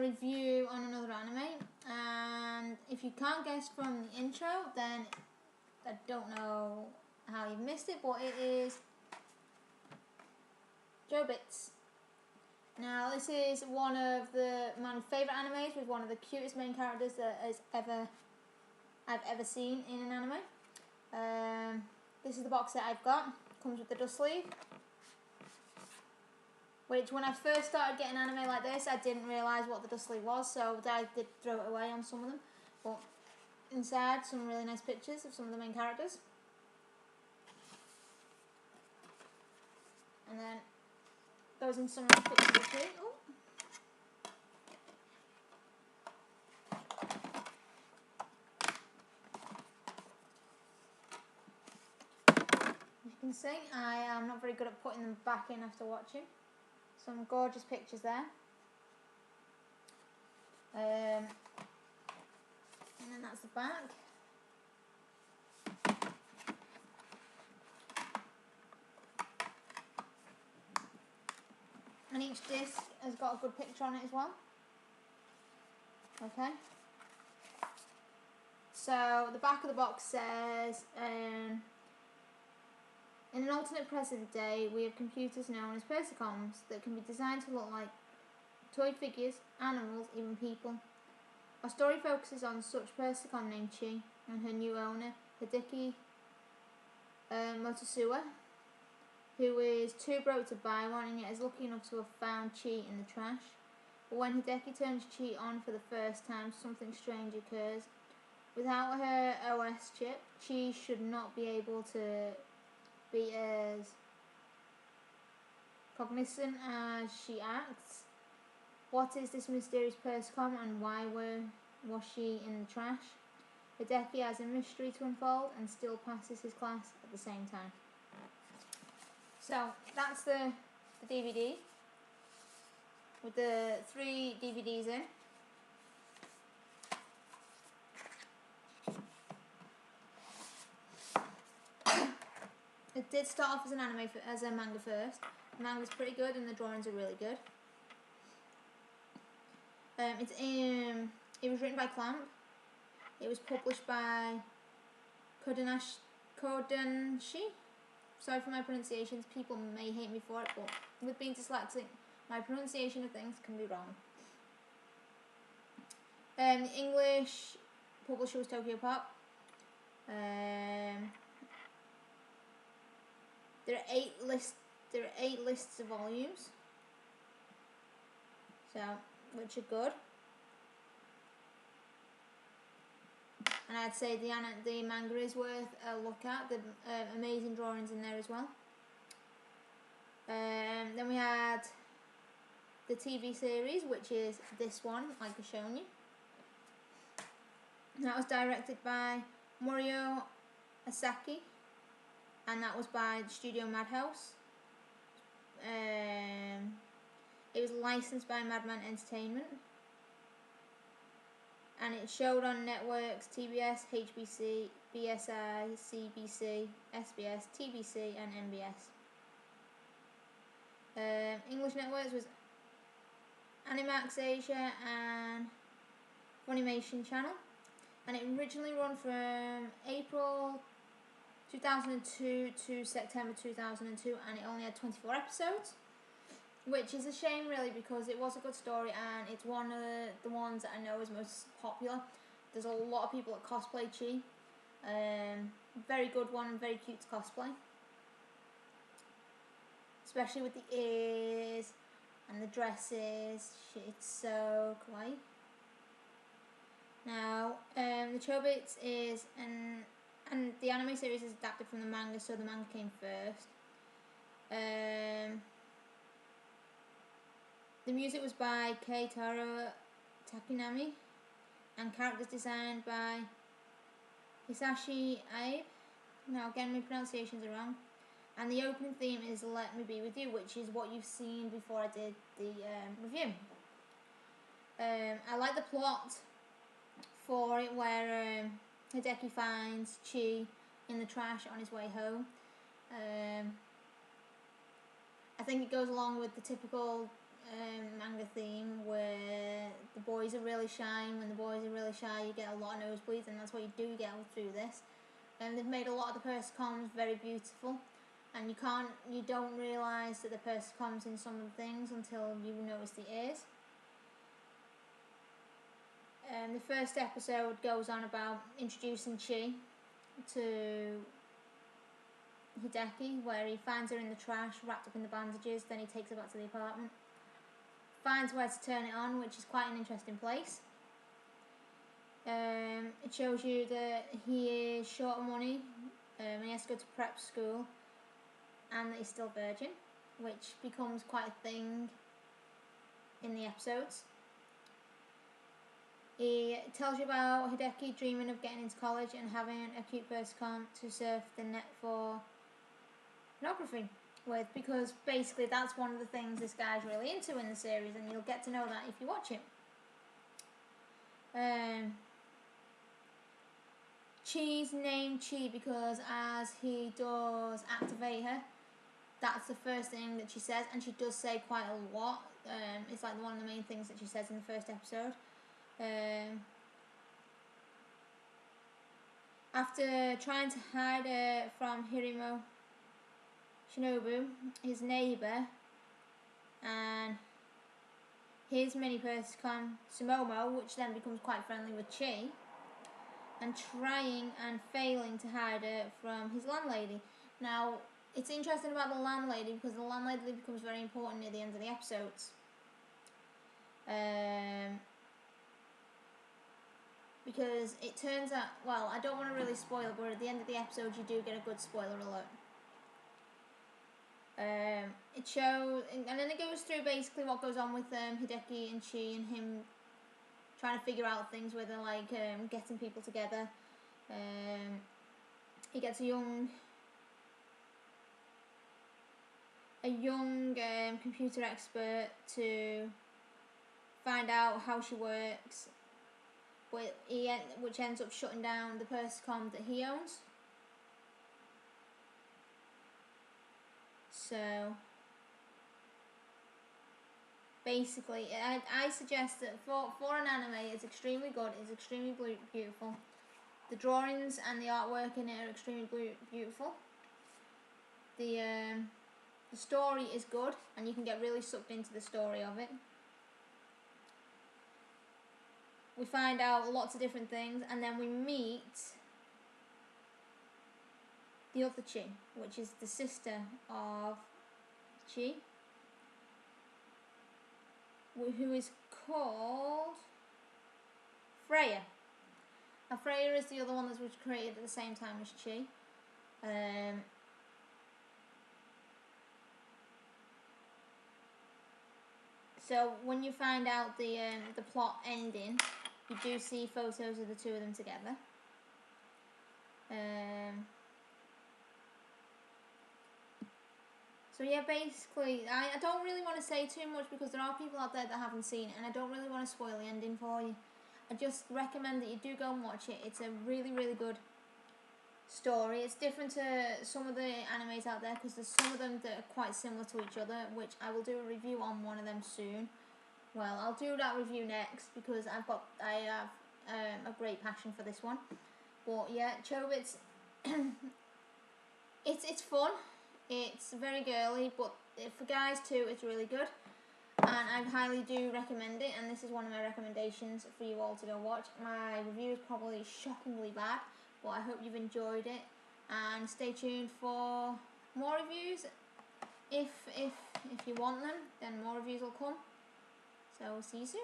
Review on another anime, and if you can't guess from the intro, then I don't know how you missed it, but it is Chobits. Now this is one of my favourite animes with one of the cutest main characters that I've ever seen in an anime. This is the box that I've got. Comes with the dust sleeve, which when I first started getting anime like this, I didn't realise what the dust sleeve was, so I did throw it away on some of them. But inside, some really nice pictures of some of the main characters. And then goes in some nice pictures too. Oh. As you can see, I am not very good at putting them back in after watching. Some gorgeous pictures there. And then that's the back. And each disc has got a good picture on it as well. Okay. So the back of the box says, in an alternate present day, we have computers known as Persicoms that can be designed to look like toy figures, animals, even people. Our story focuses on such Persicom named Chi and her new owner, Hideki Motosua, who is too broke to buy one and yet is lucky enough to have found Chi in the trash. But when Hideki turns Chi on for the first time, something strange occurs. Without her OS chip, Chi should not be able to be as cognizant as she acts. What is this mysterious Persicom and why was she in the trash? Hideki has a mystery to unfold and still passes his class at the same time. So that's the DVD with the 3 DVDs in. It did start off as an anime, as a manga first. The manga's pretty good and the drawings are really good. It was written by Clamp. It was published by Kodansha. Sorry for my pronunciations, people may hate me for it, but with being dyslexic, my pronunciation of things can be wrong. The English publisher was Tokyo Pop. There are 8 lists of volumes, so which are good. And I'd say the manga is worth a look at. The amazing drawings in there as well. Then we had the TV series, which is this one, like I've shown you. That was directed by Morio Asaki, and that was by the studio Madhouse. It was licensed by Madman Entertainment. and it showed on networks TBS, HBC, BSI, CBC, SBS, TBC, and MBS. English networks was Animax Asia and Funimation Channel, and it originally ran from April 2002 to September 2002, and it only had 24 episodes, which is a shame really, because it was a good story and it's one of the ones that I know is most popular. There's a lot of people that cosplay Chi. Very good one, very cute to cosplay, especially with the ears and the dresses. It's so kawaii. Now, the Chobits is and the anime series is adapted from the manga, so the manga came first. The music was by Keitaro Takunami, and characters designed by Hisashi Abe. Now again, my pronunciations are wrong. And the opening theme is Let Me Be With You, which is what you've seen before I did the review. I like the plot for it, where Hideki finds Chi in the trash on his way home. I think it goes along with the typical manga theme, where the boys are really shy, and when the boys are really shy you get a lot of nosebleeds, and that's what you do get through this. And they've made a lot of the persicons very beautiful, and you don't realise that the persicons in some of the things until you notice the ears. The first episode goes on about introducing Chi to Hideki, where he finds her in the trash, wrapped up in the bandages. Then he takes her back to the apartment, finds where to turn it on, which is quite an interesting place. It shows you that he is short of money, and he has to go to prep school, and that he's still virgin, which becomes quite a thing in the episodes. He tells you about Hideki dreaming of getting into college and having a cute persicon to surf the net for pornography with, because basically that's one of the things this guy's really into in the series, and you'll get to know that if you watch it. Chi's named Chi because as he does activate her, that's the first thing that she says, and she does say quite a lot. It's like one of the main things that she says in the first episode. After trying to hide her from Hirimo Shinobu, his neighbour, and his mini persicon Sumomo, which then becomes quite friendly with Chi, and trying and failing to hide her from his landlady. Now, it's interesting about the landlady because the landlady becomes very important near the end of the episodes. Because it turns out, well, I don't want to really spoil, but at the end of the episode you do get a good spoiler alert. It shows, and then it goes through basically what goes on with Hideki and Chi, and him trying to figure out things where they're like getting people together. He gets a young computer expert to find out how she works, which ends up shutting down the persicom that he owns. So basically, I suggest that for an anime, it's extremely good, it's extremely beautiful. The drawings and the artwork in it are extremely beautiful. The story is good, and you can get really sucked into the story of it. We find out lots of different things, and then we meet the other Chi, which is the sister of Chi, who is called Freya. Now Freya is the other one that was created at the same time as Chi. So when you find out the plot ending, you do see photos of the two of them together. So yeah, basically, I don't really want to say too much because there are people out there that haven't seen it, and I don't really want to spoil the ending for you. I just recommend that you do go and watch it. It's a really, really good story. It's different to some of the animes out there because there's some of them that are quite similar to each other, which I will do a review on one of them soon. Well, I'll do that review next because I have a great passion for this one. But yeah, Chobits, it's fun. It's very girly, but for guys too, it's really good. And I highly do recommend it, and this is one of my recommendations for you all to go watch. My review is probably shockingly bad, but I hope you've enjoyed it, and stay tuned for more reviews. If you want them, then more reviews will come. So see you soon.